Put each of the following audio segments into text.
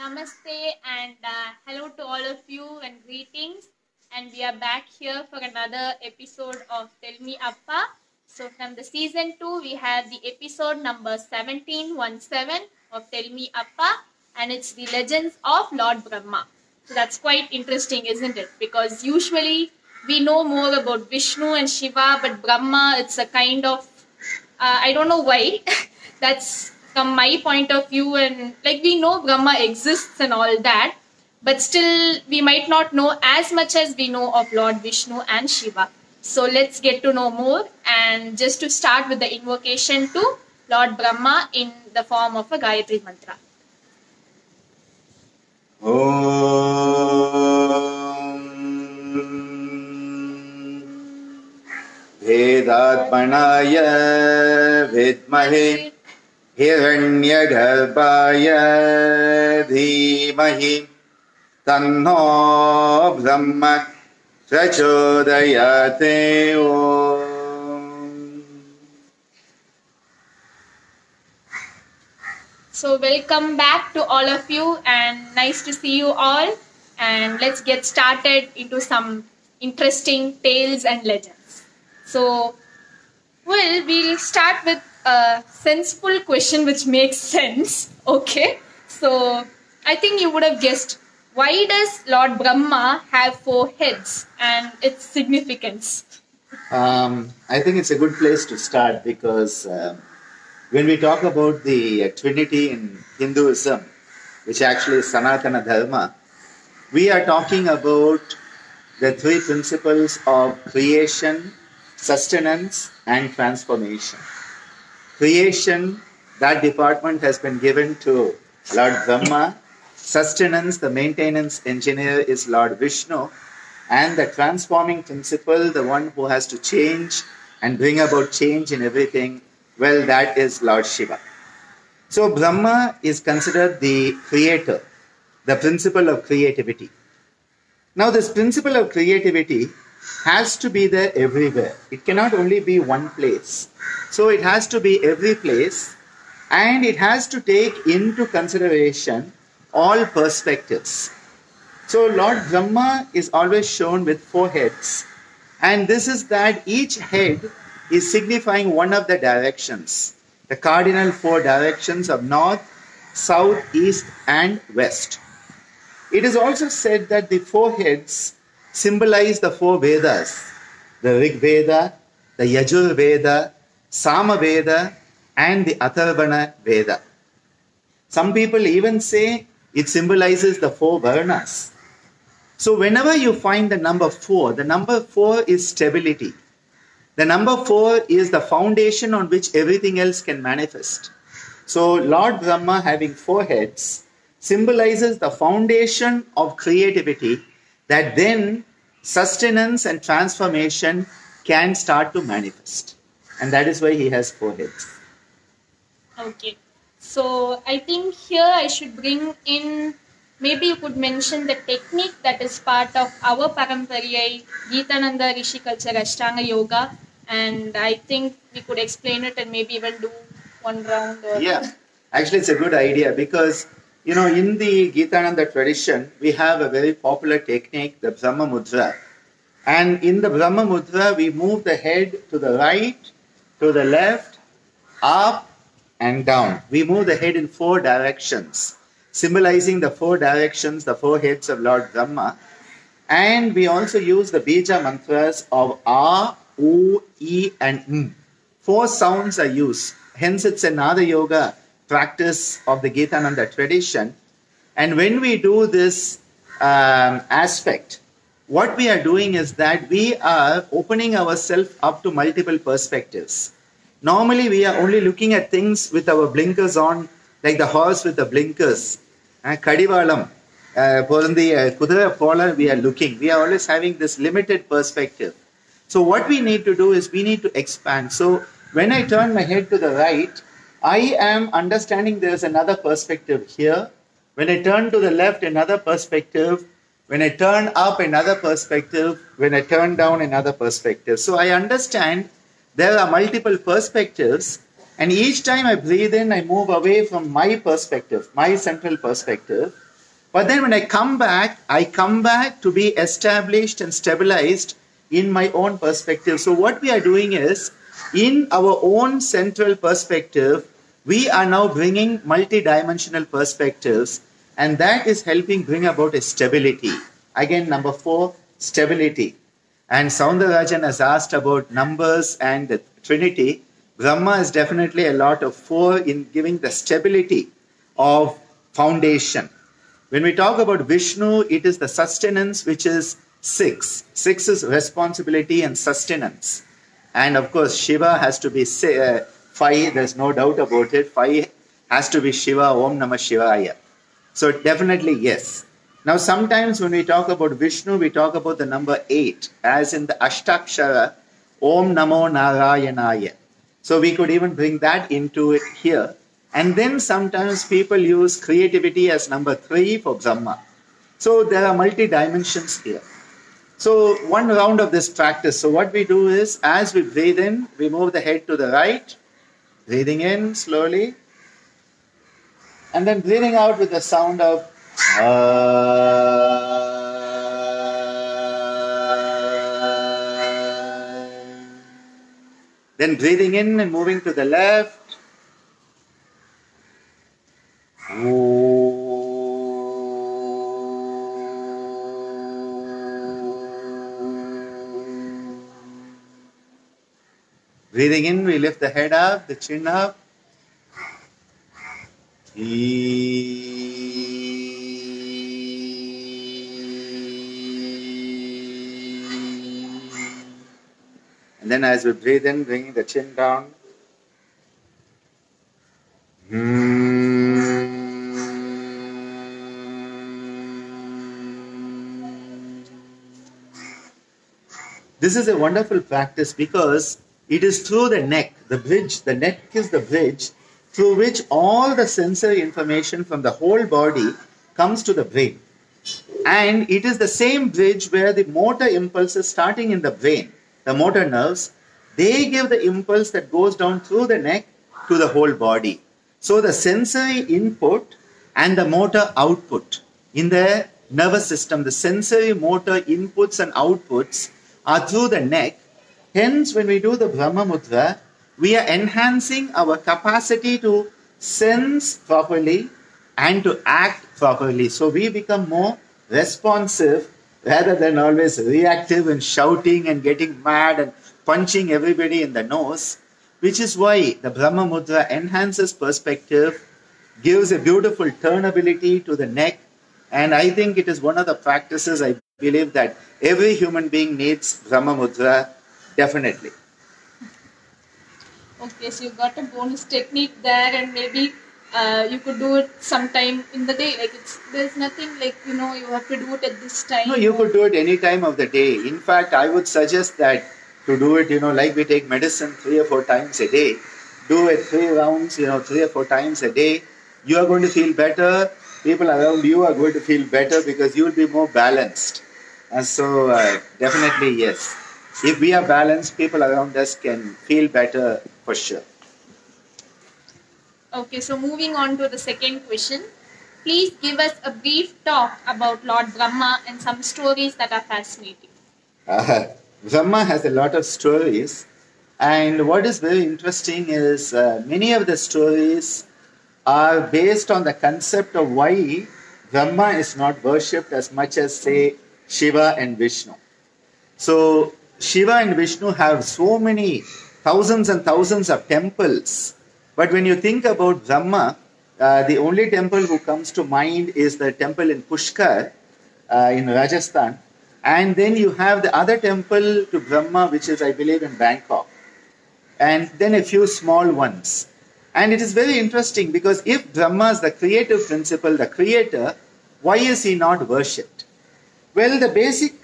Namaste and hello to all of you and greetings. And we are back here for another episode of Tell Me Appa. So, from the season 2, we have the episode number 1717 of Tell Me Appa, and it's the legends of Lord Brahma. So, that's quite interesting, isn't it? Because usually we know more about Vishnu and Shiva, but Brahma, it's a kind of I don't know why. That's from my point of view, and like we know Brahma exists and all that, but still we might not know as much as we know of Lord Vishnu and Shiva. So let's get to know more, and just to start with the invocation to Lord Brahma in the form of a Gayatri mantra. भेदात्मनाय विद्महे हिरण्यगर्भाय धीमहि तन्नो ब्रह्म प्रचोदयाते So welcome back to all of you and nice to see you all, and let's get started into some interesting tales and legends. So, we'll start with a senseful question which makes sense. Okay, so I think you would have guessed, why does Lord Brahma have 4 heads and its significance? I think it's a good place to start because when we talk about the Trinity in Hinduism, which actually is Sanatana Dharma, we are talking about the 3 principles of creation, sustenance, and transformation. Creation, that department has been given to Lord Brahma. Sustenance, the maintenance engineer, is Lord Vishnu. And the transforming principle, the one who has to change and bring about change in everything, well, that is Lord Shiva. So Brahma is considered the creator, the principle of creativity. Now this principle of creativity has to be there everywhere. It cannot only be one place. So it has to be every place, and it has to take into consideration all perspectives. So Lord Brahma is always shown with 4 heads, and this is that each head is signifying one of the directions, the cardinal 4 directions of north, south, east, and west. It is also said that the 4 heads symbolize the 4 Vedas, the Rig Veda, the Yajur Veda, Sama Veda, and the Atharvana Veda. Some people even say it symbolizes the 4 Varnas. So whenever you find the number 4, the number 4 is stability. The number 4 is the foundation on which everything else can manifest. So Lord Brahma having 4 heads symbolizes the foundation of creativity, that then sustenance and transformation can start to manifest. And that is why he has 4 heads. Okay. So I think here I should bring in, maybe you could mention the technique that is part of our Parampariyai Geetananda Rishi culture Ashtanga Yoga, and I think we could explain it and maybe even do one round. Yeah, actually it's a good idea because in the Geetananda tradition, we have a very popular technique, the Brahma Mudra. And in the Brahma Mudra, we move the head to the right, to the left, up, and down. We move the head in 4 directions, symbolizing the 4 directions, the 4 heads of Lord Brahma. And we also use the Bija mantras of A, U, E, and M. 4 sounds are used. Hence, it's another yoga practice of the Geetananda tradition. And when we do this aspect, what we are doing is that we are opening ourselves up to multiple perspectives. Normally, we are only looking at things with our blinkers on, like the horse with the blinkers. Kadivalam, Porundi, Kudara Polar, we are looking. We are always having this limited perspective. So what we need to do is we need to expand. So when I turn my head to the right, I am understanding there's another perspective here. When I turn to the left, another perspective. When I turn up, another perspective. When I turn down, another perspective. So I understand there are multiple perspectives, and each time I breathe in, I move away from my perspective, my central perspective, But then when I come back to be established and stabilized in my own perspective. So what we are doing is, in our own central perspective, we are now bringing multidimensional perspectives, and that is helping bring about a stability. Again, number 4, stability. And Soundarajan has asked about numbers and the Trinity. Brahma is definitely a lot of 4 in giving the stability of foundation. When we talk about Vishnu, it is the sustenance, which is 6. 6 is responsibility and sustenance. And of course, Shiva has to be 5, there's no doubt about it. 5 has to be Shiva, Om Namah Shivaya. So definitely yes. Now sometimes when we talk about Vishnu, we talk about the number 8, as in the Ashtakshara, Om Namo Narayanaya. So we could even bring that into it here. And then sometimes people use creativity as number 3 for Brahma. So there are multi-dimensions here. So one round of this practice. So what we do is, as we breathe in, we move the head to the right, breathing in slowly, and then breathing out with the sound of then breathing in and moving to the left. Breathing in, we lift the head up, the chin up. And then as we breathe in, bringing the chin down. This is a wonderful practice because it is through the neck, the bridge, the neck is the bridge through which all the sensory information from the whole body comes to the brain. And it is the same bridge where the motor impulses starting in the brain, the motor nerves, they give the impulse that goes down through the neck to the whole body. So the sensory input and the motor output in the nervous system, the sensory motor inputs and outputs are through the neck. Hence, when we do the Brahma Mudra, we are enhancing our capacity to sense properly and to act properly. So we become more responsive rather than always reactive and shouting and getting mad and punching everybody in the nose, which is why the Brahma Mudra enhances perspective, gives a beautiful turnability to the neck, and I think it is one of the practices I believe that every human being needs Brahma Mudra, definitely. Okay, so you got a bonus technique there, and maybe you could do it sometime in the day. Like there's nothing like you have to do it at this time. No, you could do it any time of the day. In fact, I would suggest that to do it, like we take medicine 3 or 4 times a day. Do it 3 rounds, 3 or 4 times a day. You are going to feel better. People around you are going to feel better because you will be more balanced. And so, definitely yes. If we are balanced, people around us can feel better for sure. Okay, so moving on to the second question. Please give us a brief talk about Lord Brahma and some stories that are fascinating. Brahma has a lot of stories, and what is very interesting is many of the stories are based on the concept of why Brahma is not worshipped as much as, say, Shiva and Vishnu. So, Shiva and Vishnu have so many thousands and thousands of temples, but when you think about Brahma, the only temple who comes to mind is the temple in Pushkar in Rajasthan. And then you have the other temple to Brahma, which is, I believe, in Bangkok. And then a few small ones. And it is very interesting because if Brahma is the creative principle, the creator, why is he not worshipped? Well, the basic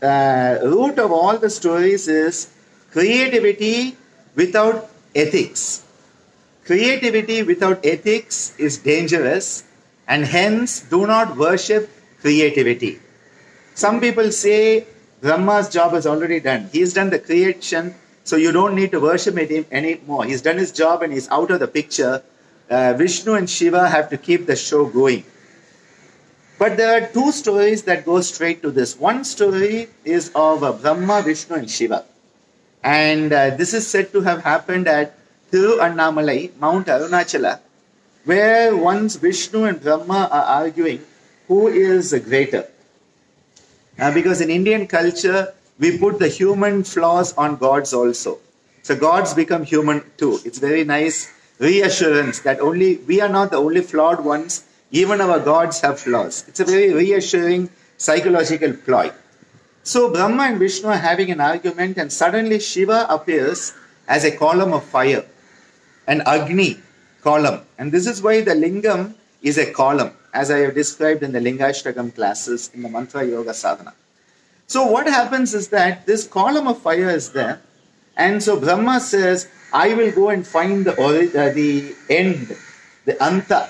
root of all the stories is creativity without ethics. Creativity without ethics is dangerous, and hence do not worship creativity. Some people say Brahma's job is already done. He's done the creation, so you don't need to worship him anymore. He's done his job and he's out of the picture. Vishnu and Shiva have to keep the show going. But there are two stories that go straight to this. One story is of Brahma, Vishnu, and Shiva. And this is said to have happened at Tiruvannamalai, Mount Arunachala, where once Vishnu and Brahma are arguing who is greater. Because in Indian culture, we put the human flaws on gods also. So gods become human too. It's very nice reassurance that only we are not the only flawed ones. Even our gods have flaws. It's a very reassuring psychological ploy. So Brahma and Vishnu are having an argument, and suddenly Shiva appears as a column of fire, an Agni column. And this is why the lingam is a column, as I have described in the Lingashtakam classes in the Mantra Yoga Sadhana. So what happens is that this column of fire is there, and so Brahma says, I will go and find the end, the anta,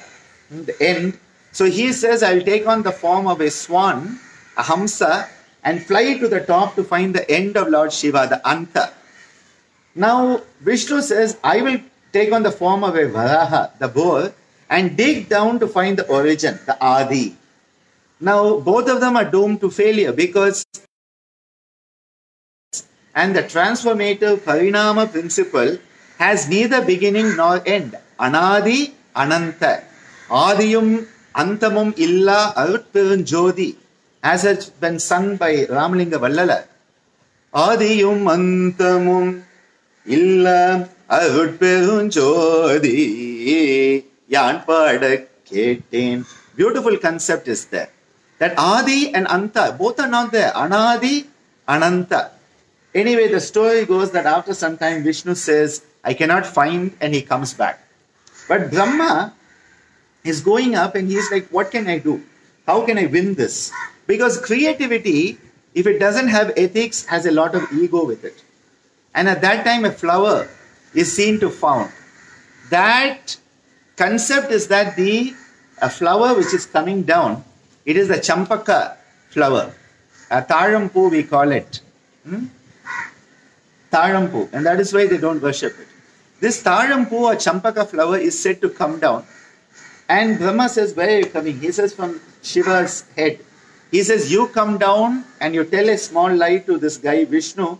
the end. So he says, I will take on the form of a swan, a hamsa, and fly to the top to find the end of Lord Shiva, the anta. Now Vishnu says, I will take on the form of a varaha, the boar, and dig down to find the origin, the adi. Now both of them are doomed to failure because and the transformative parinama principle has neither beginning nor end. Anadi ananta. Adiyum antamum illa arutperun jodi, as has been sung by Ramalinga Vallala. Adiyum antamum illa arutperun jodi yan pada ketin. Beautiful concept is there. That Adi and Anta, both are not there. Anadi, Ananta. Anyway, the story goes that after some time, Vishnu says, I cannot find, and he comes back. But Brahma is going up and he's like, what can I do? How can I win this? Because creativity, if it doesn't have ethics, has a lot of ego with it. And at that time, a flower is seen to found. That concept is that a flower which is coming down, it is the champaka flower. Tarampu we call it. Tarampu, and that is why they don't worship it. This Tarampu or Champaka flower is said to come down. And Brahma says, where are you coming? He says, from Shiva's head. He says, you come down and you tell a small lie to this guy Vishnu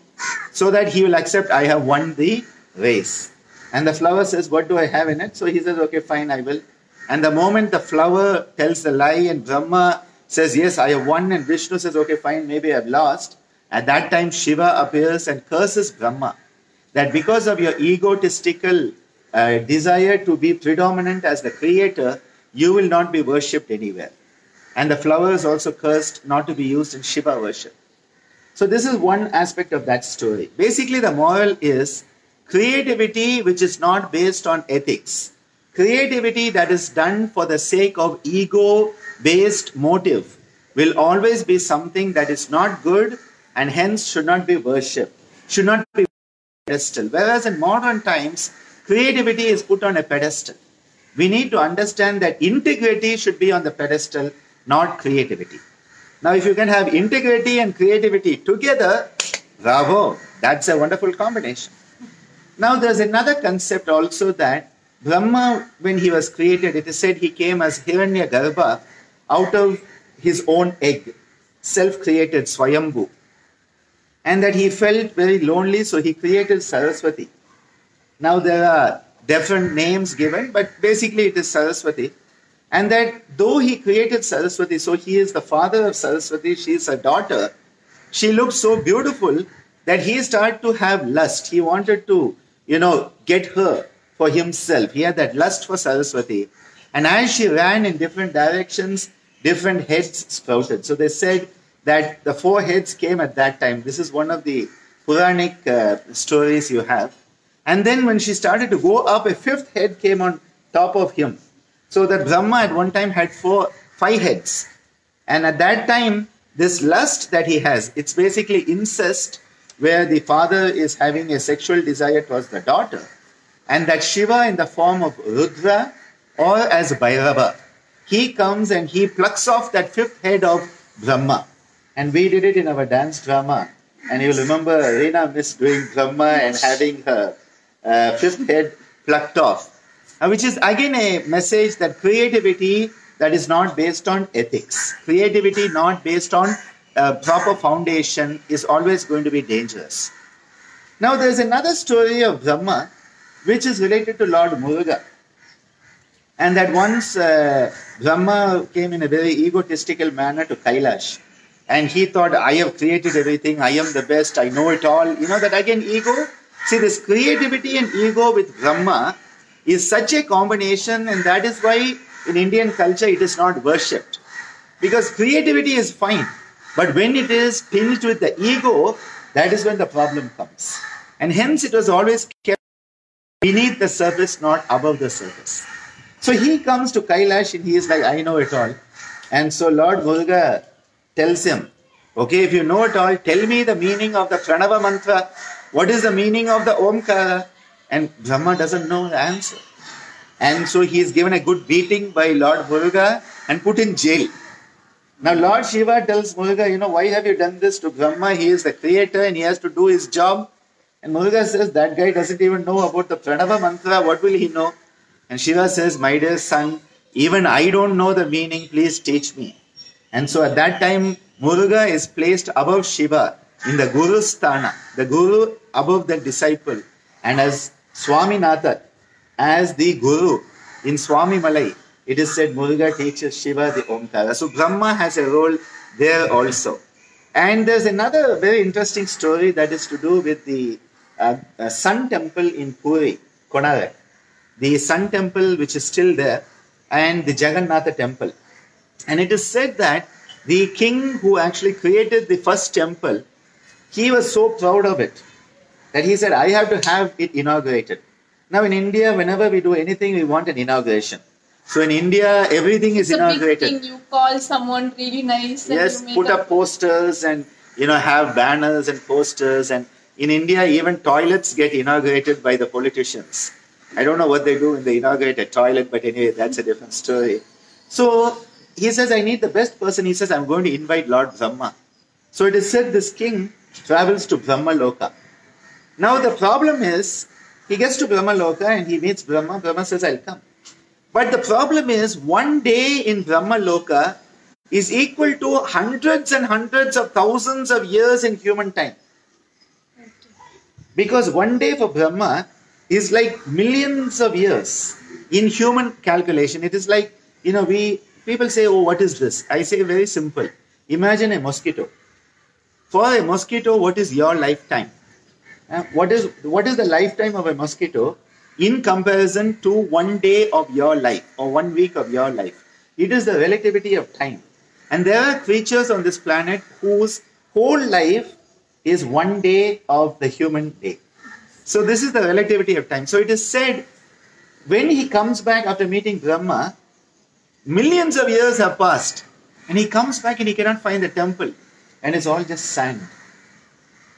so that he will accept I have won the race. And the flower says, what do I have in it? So he says, okay, fine, I will. And the moment the flower tells the lie and Brahma says, yes, I have won, and Vishnu says, okay, fine, maybe I've lost. At that time, Shiva appears and curses Brahma that because of your egotistical desire to be predominant as the creator, you will not be worshipped anywhere. And the flower is also cursed not to be used in Shiva worship. So this is one aspect of that story. Basically, the moral is creativity which is not based on ethics. Creativity that is done for the sake of ego-based motive will always be something that is not good and hence should not be worshipped, should not be pedestal. Whereas in modern times, creativity is put on a pedestal. We need to understand that integrity should be on the pedestal, not creativity. Now, if you can have integrity and creativity together, bravo, that's a wonderful combination. Now, there's another concept also that Brahma, when he was created, it is said he came as Hiranyagarbha out of his own egg, self-created Swayambhu. And that he felt very lonely, so he created Saraswati. Now there are different names given, but basically it is Saraswati. And that though he created Saraswati, so he is the father of Saraswati, she is a daughter, she looked so beautiful that he started to have lust. He wanted to, get her for himself. He had that lust for Saraswati. And as she ran in different directions, different heads sprouted. So they said that the 4 heads came at that time. This is one of the Puranic stories you have. And then when she started to go up, a 5th head came on top of him. So that Brahma at one time had 5 heads. And at that time, this lust that he has, it's basically incest, where the father is having a sexual desire towards the daughter. And that Shiva in the form of Rudra or as Bhairava, he comes and he plucks off that 5th head of Brahma. And we did it in our dance drama. And you'll remember Reena Miss doing Brahma and having her 5th head plucked off. Which is again a message that creativity that is not based on ethics. Creativity not based on proper foundation is always going to be dangerous. Now there's another story of Brahma which is related to Lord Muruga. And that once Brahma came in a very egotistical manner to Kailash. And he thought, I have created everything, I am the best, I know it all. You know that again, ego. See, this creativity and ego with Brahma is such a combination, and that is why in Indian culture it is not worshipped. Because creativity is fine, but when it is tinged with the ego, that is when the problem comes. And hence it was always kept beneath the surface, not above the surface. So he comes to Kailash and he is like, I know it all. And so Lord Muruga tells him, okay, if you know it all, tell me the meaning of the Pranava mantra. What is the meaning of the Omkara? And Brahma doesn't know the answer. And so he is given a good beating by Lord Muruga and put in jail. Now Lord Shiva tells Muruga, you know, why have you done this to Brahma? He is the creator and he has to do his job. And Muruga says, that guy doesn't even know about the Pranava mantra. What will he know? And Shiva says, my dear son, even I don't know the meaning, please teach me. And so at that time, Muruga is placed above Shiva in the Guru Sthana, the Guru above the disciple. And as Swaminatha, as the Guru in Swami Malai, it is said Muruga teaches Shiva the Omkara. So Brahma has a role there also. And there's another very interesting story that is to do with the Sun Temple in Puri, Konarak. The Sun Temple which is still there, and the Jagannatha Temple. And it is said that the king who actually created the first temple, he was so proud of it that he said, I have to have it inaugurated. Now in India, whenever we do anything, we want an inauguration. So in India, everything is inaugurated. Big thing. You call someone really nice. Yes, put up posters and, you know, have banners and posters. And in India, even toilets get inaugurated by the politicians. I don't know what they do when they inaugurate a toilet, but anyway, that's a different story. So he says, I need the best person. He says, I'm going to invite Lord Brahma. So it is said this king travels to Brahma Loka. Now the problem is, he gets to Brahma Loka and he meets Brahma. Brahma says, I'll come. But the problem is, one day in Brahma Loka is equal to hundreds and hundreds of thousands of years in human time. Because one day for Brahma is like millions of years in human calculation. It is like, you know, people say, oh, what is this? I say very simple. Imagine a mosquito. For a mosquito, what is your lifetime? What is the lifetime of a mosquito in comparison to 1 day of your life or 1 week of your life? It is the relativity of time. And there are creatures on this planet whose whole life is 1 day of the human day. So this is the relativity of time. So it is said, when he comes back after meeting Brahma, millions of years have passed. And he comes back and he cannot find the temple. And it's all just sand.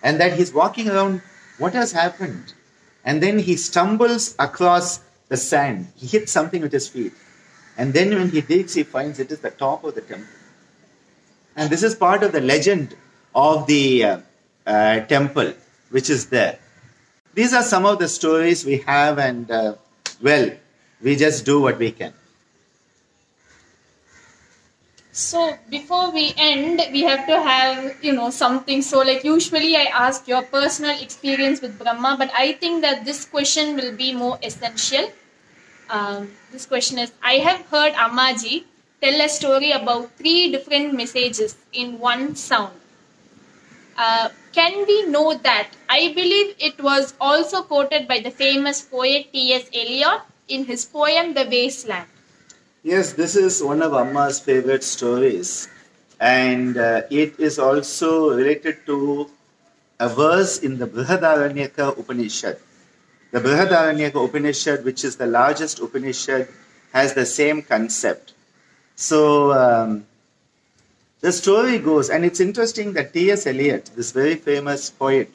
And that he's walking around, what has happened? And then he stumbles across the sand. He hits something with his feet. And then when he digs, he finds it is the top of the temple. And this is part of the legend of the temple, which is there. These are some of the stories we have, and well, we just do what we can. So before we end, we have to have, you know, something. So like usually I ask your personal experience with Brahma, but I think that this question will be more essential. This question is, I have heard Ammaji tell a story about 3 different messages in one sound. Can we know that? I believe it was also quoted by the famous poet T.S. Eliot in his poem The Wasteland. Yes, this is one of Amma's favorite stories. And it is also related to a verse in the Brihadaranyaka Upanishad. The Brihadaranyaka Upanishad, which is the largest Upanishad, has the same concept. So the story goes, and it's interesting that T.S. Eliot, this very famous poet,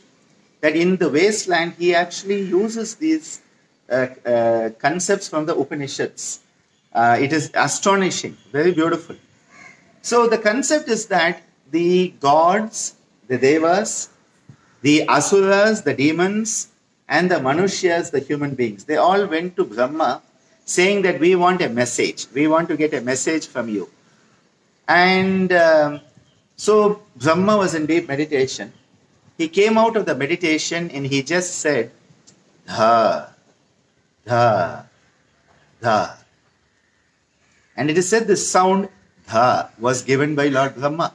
that in The Wasteland, he actually uses these concepts from the Upanishads. It is astonishing, very beautiful. So the concept is that the gods, the devas, the asuras, the demons, and the manushyas, the human beings, they all went to Brahma saying that we want a message. We want to get a message from you. And so Brahma was in deep meditation. He came out of the meditation and he just said, dha, dha, dha. And it is said this sound, dha, was given by Lord Brahma.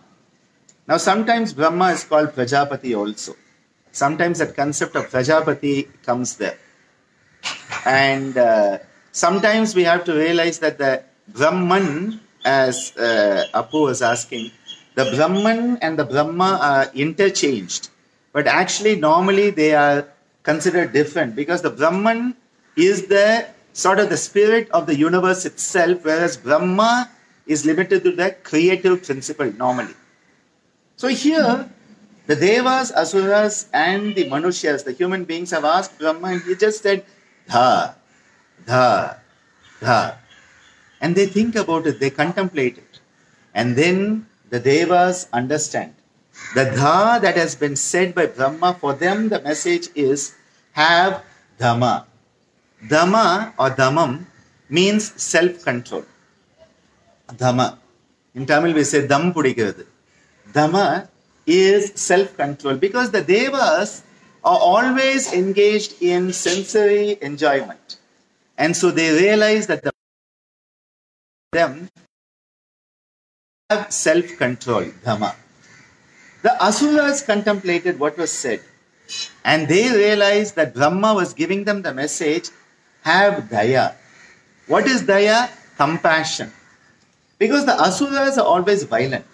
Now sometimes Brahma is called Prajapati also. Sometimes that concept of Prajapati comes there. And sometimes we have to realize that the Brahman, as Apu was asking, the Brahman and the Brahma are interchanged. But actually, normally they are considered different because the Brahman is the sort of the spirit of the universe itself, whereas Brahma is limited to the creative principle normally. So here, the Devas, Asuras, and the Manushas, the human beings, have asked Brahma, and he just said, dha, dha, dha. And they think about it, they contemplate it. And then the Devas understand. The dha that has been said by Brahma, for them the message is, have dhamma. Dhamma or dhammam means self-control. Dhamma. In Tamil we say dham pudikkirathu. Dhamma is self-control because the Devas are always engaged in sensory enjoyment. And so they realize that them have self-control, dhamma. The Asuras contemplated what was said and they realized that Brahma was giving them the message, have daya. What is daya? Compassion. Because the Asuras are always violent.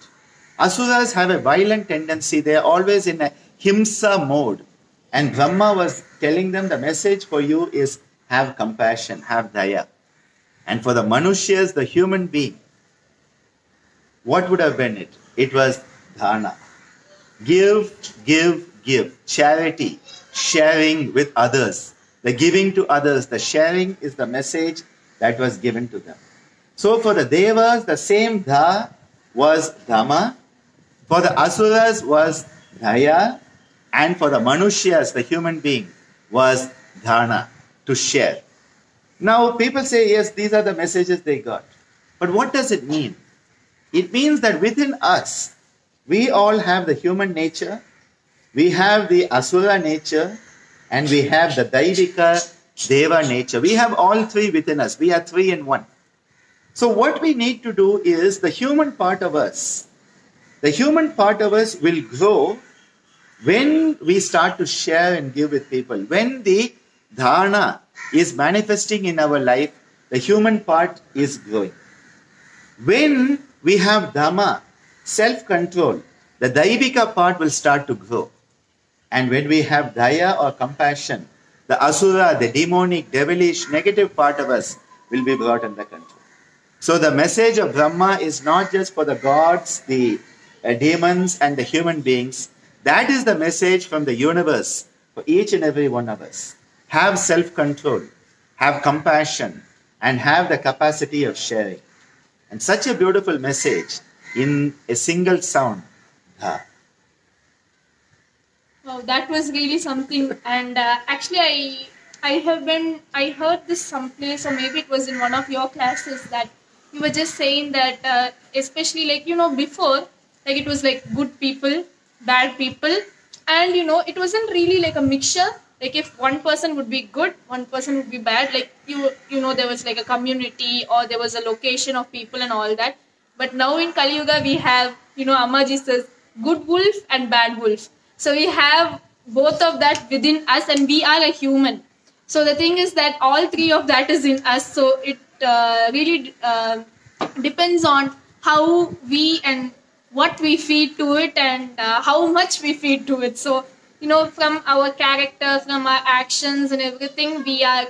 Asuras have a violent tendency. They are always in a himsa mode. And Brahma was telling them the message for you is have compassion, have daya. And for the Manushas, the human being, what would have been it? It was dhana. Give, give, give. Charity, sharing with others. The giving to others, the sharing is the message that was given to them. So for the Devas, the same dha was dhamma. For the Asuras was daya. And for the Manushas, the human being, was dhana, to share. Now people say, yes, these are the messages they got. But what does it mean? It means that within us, we all have the human nature, we have the Asura nature, and we have the Daivika Deva nature. We have all three within us. We are three in one. So what we need to do is the human part of us. The human part of us will grow when we start to share and give with people. When the dharana is manifesting in our life, the human part is growing. When we have dhamma, self-control, the daivika part will start to grow. And when we have daya or compassion, the asura, the demonic, devilish, negative part of us will be brought under control. So the message of Brahma is not just for the gods, the demons and the human beings. That is the message from the universe for each and every one of us. Have self-control, have compassion, and have the capacity of sharing. And such a beautiful message in a single sound. Dha. Wow, that was really something. And actually, I heard this someplace, or maybe it was in one of your classes, that you were just saying that, especially before, like it was like good people, bad people, and it wasn't really like a mixture. Like if one person would be good, one person would be bad. Like there was like a community or there was a location of people and all that. But now in Kali Yuga we have, Ammaji says, good wolf and bad wolf. So we have both of that within us, and we are a human. So the thing is that all three of that is in us. So it really depends on how we and what we feed to it and how much we feed to it. So, from our character, from our actions and everything, we are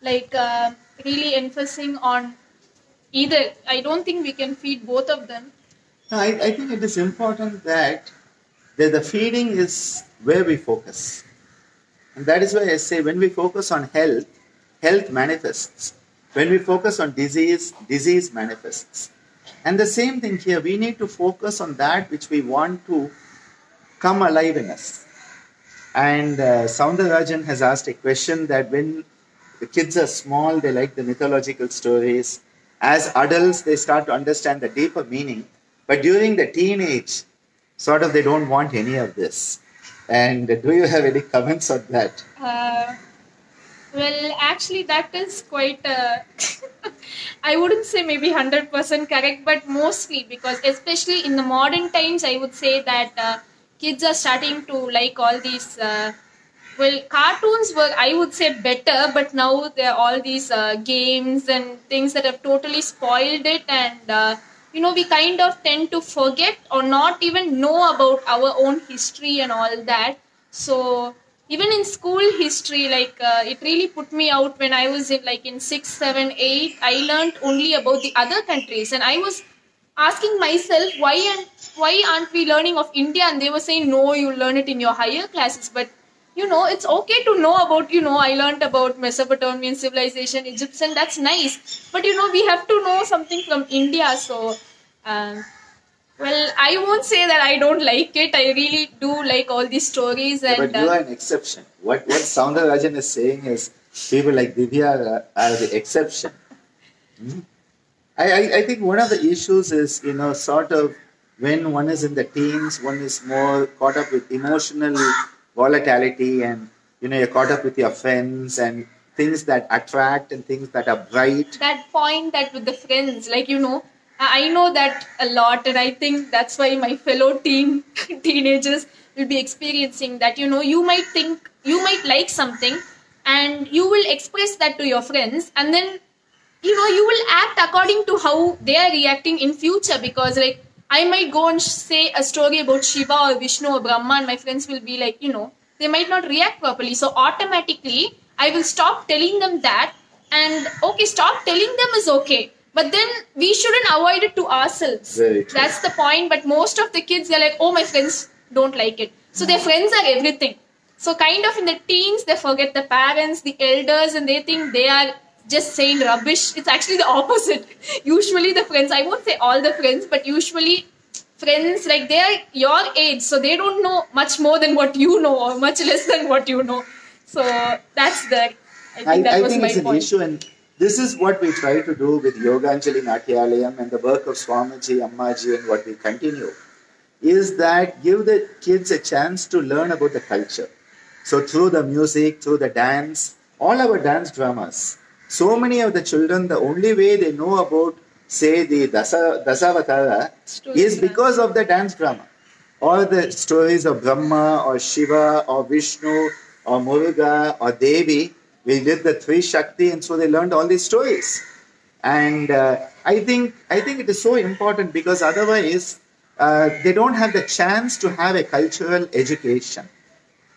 like really emphasizing on either. I don't think we can feed both of them. No, I think it is important that the feeding is where we focus. And that is why I say when we focus on health, health manifests. When we focus on disease, disease manifests. And the same thing here, we need to focus on that which we want to come alive in us. And Soundarajan has asked a question that when the kids are small, they like the mythological stories. As adults, they start to understand the deeper meaning. But during the teenage, sort of they don't want any of this. And do you have any comments on that? Well, actually, that is quite, I wouldn't say maybe 100% correct, but mostly because, especially in the modern times, I would say that kids are starting to like all these. Well, cartoons were, I would say, better, but now there are all these games and things that have totally spoiled it. And, we kind of tend to forget or not even know about our own history and all that. So, even in school history, like it really put me out when I was in like in 6, 7, 8. I learned only about the other countries, and I was asking myself why aren't we learning of India? And they were saying no, you learn it in your higher classes. But it's okay to know about, I learned about Mesopotamian civilization, Egyptian, that's nice. But, we have to know something from India. So, well, I won't say that I don't like it. I really do like all these stories. Yeah, And but you are an exception. What Soundararajan is saying is people like Divya are the exception. Hmm? I think one of the issues is, sort of when one is in the teens, one is more caught up with emotional volatility and, you're caught up with your friends and things that attract and things that are bright. that point that with the friends, like, I know that a lot, and I think that's why my fellow teenagers will be experiencing that. You might think you might like something, and you will express that to your friends, and then you will act according to how they are reacting in future. Because like I might go and say a story about Shiva or Vishnu or Brahma, and my friends will be like, they might not react properly. So automatically I will stop telling them that, and okay, stop telling them is okay, but then we shouldn't avoid it to ourselves. Very true. That's the point. But most of the kids, they're like, oh, my friends don't like it, so their friends are everything. So kind of in the teens, they forget the parents, the elders, and they think they are just saying rubbish. It's actually the opposite. Usually the friends, I won't say all the friends, but usually friends, like they are your age, so they don't know much more than what you know, or much less than what you know. So that's the, I think that was think my it's an point. issue, and this is what we try to do with Yoganjali Natyalayam and the work of Swamiji, Ammaji, and what we continue, is that give the kids a chance to learn about the culture. So through the music, through the dance, all our dance dramas, so many of the children, the only way they know about, say, the Dasavatara is because of the dance drama. Or the stories of Brahma or Shiva or Vishnu or Muruga or Devi. We did the three Shakti, and so they learned all these stories. And I think it is so important, because otherwise they don't have the chance to have a cultural education.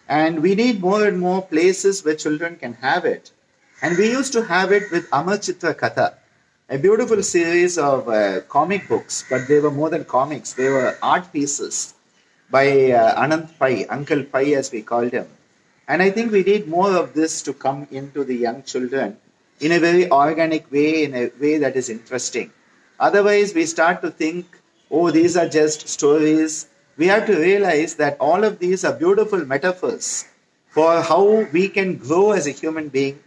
And we need more and more places where children can have it. And we used to have it with Amar Chitra Katha, a beautiful series of comic books, but they were more than comics. They were art pieces by Anant Pai, Uncle Pai as we called him. And I think we need more of this to come into the young children in a very organic way, in a way that is interesting. Otherwise, we start to think, oh, these are just stories. We have to realize that all of these are beautiful metaphors for how we can grow as a human being,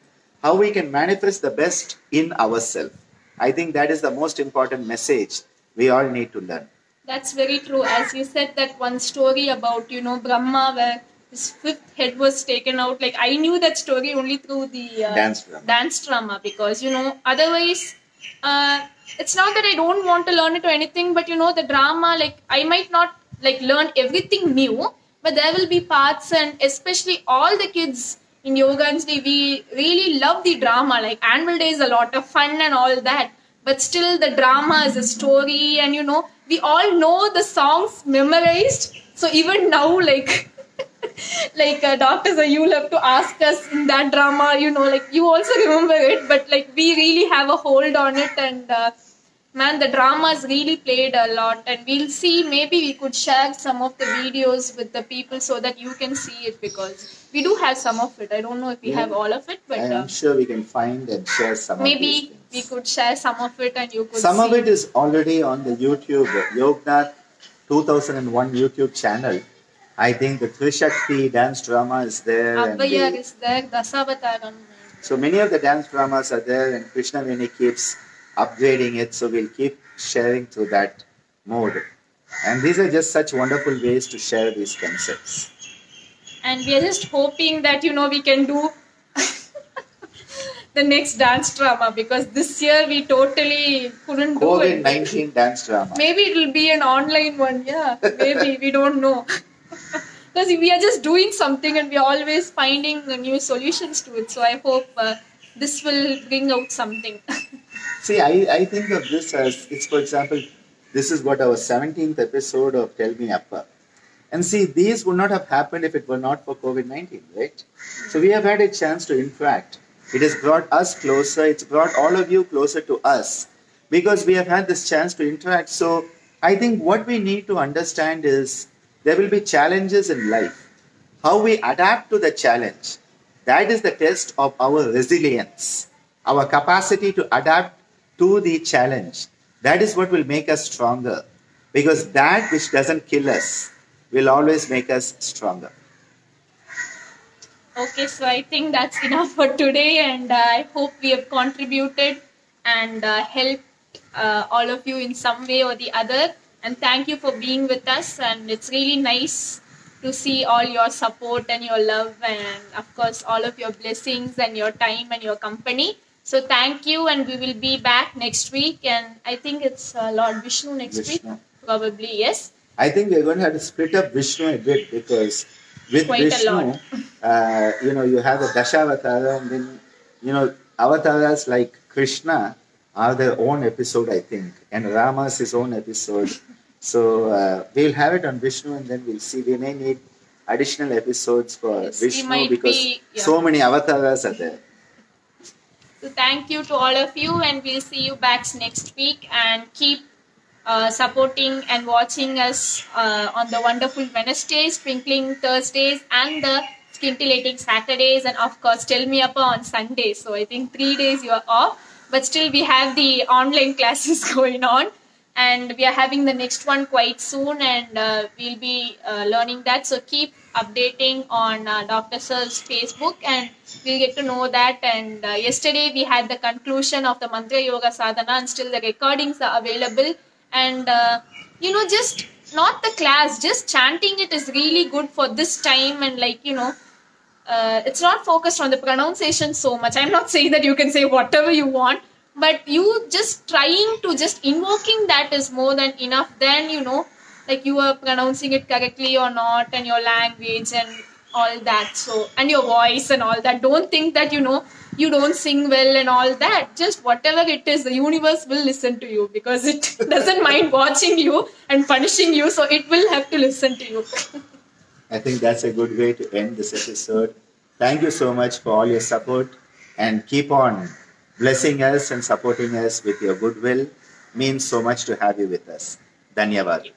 how we can manifest the best in ourselves. I think that is the most important message we all need to learn. That's very true. As you said, that one story about, Brahma, where his fifth head was taken out. Like, I knew that story only through the dance drama, because, otherwise, it's not that I don't want to learn it or anything, but, the drama, like, I might not, like, learn everything new, but there will be parts, and especially all the kids in Yoganjali, we really love the drama. Like, annual day is a lot of fun and all that, but still the drama is a story, and, we all know the songs memorized. So even now, like, like doctors, you'll have to ask us in that drama, like you also remember it, but like we really have a hold on it. And man, the dramas really played a lot, and we'll see, maybe we could share some of the videos with the people so that you can see it, because we do have some of it. I don't know if we have all of it, but I'm sure we can find and share some of maybe we could share some of it, and you could some see. of it is already on the YouTube Yognath 2001 YouTube channel. I think the Trishakti dance drama is there. Abhayar is there, Dasavataram. So many of the dance dramas are there, and Krishna Veni keeps upgrading it. So we'll keep sharing through that mode. And these are just such wonderful ways to share these concepts. And we are just hoping that we can do the next dance drama, because this year we totally couldn't do it. COVID-19 dance drama. Maybe it will be an online one. Yeah, maybe we don't know. Because we are just doing something and we are always finding new solutions to it. So I hope this will bring out something. See, I think of this as, it's for example, this is what our 17th episode of Tell Me Appa. And see, these would not have happened if it were not for COVID-19, right? So we have had a chance to interact. It has brought us closer. It's brought all of you closer to us because we have had this chance to interact. So I think what we need to understand is there will be challenges in life. How we adapt to the challenge, that is the test of our resilience, our capacity to adapt to the challenge. That is what will make us stronger, because that which doesn't kill us will always make us stronger. Okay, so I think that's enough for today, and I hope we have contributed and helped all of you in some way or the other. And thank you for being with us, and it's really nice to see all your support and your love, and of course all of your blessings and your time and your company. So thank you, and we will be back next week, and I think it's Lord Vishnu next week, probably, yes. I think we're going to have to split up Vishnu a bit, because with Quite Vishnu, you have the Dashavatara, and then, avatars like Krishna are their own episode, I think, and Rama's his own episode. So we'll have it on Vishnu, and then we'll see. We may need additional episodes for Vishnu because so many avatars are there. So thank you to all of you, and we'll see you back next week, and keep supporting and watching us on the wonderful Wednesdays, Twinkling Thursdays, and the Scintillating Saturdays, and of course Tell Me Appa on Sunday. So I think 3 days you are off, but still we have the online classes going on, and we are having the next one quite soon, and we'll be learning that. So keep updating on Dr. Sir's Facebook, and we'll get to know that. And yesterday we had the conclusion of the Mantra Yoga Sadhana, and still the recordings are available. And just not the class, just chanting it is really good for this time. And it's not focused on the pronunciation so much. I'm not saying that you can say whatever you want, but you just trying to just invoking that is more than enough. Then you are pronouncing it correctly or not, and your language and all that. So, and your voice and all that. Don't think that you don't sing well and all that. Just whatever it is, the universe will listen to you, because it doesn't mind watching you and punishing you, so it will have to listen to you. I think that's a good way to end this episode. Thank you so much for all your support, and keep on blessing us and supporting us with your goodwill. Means so much to have you with us. Dhanyavad.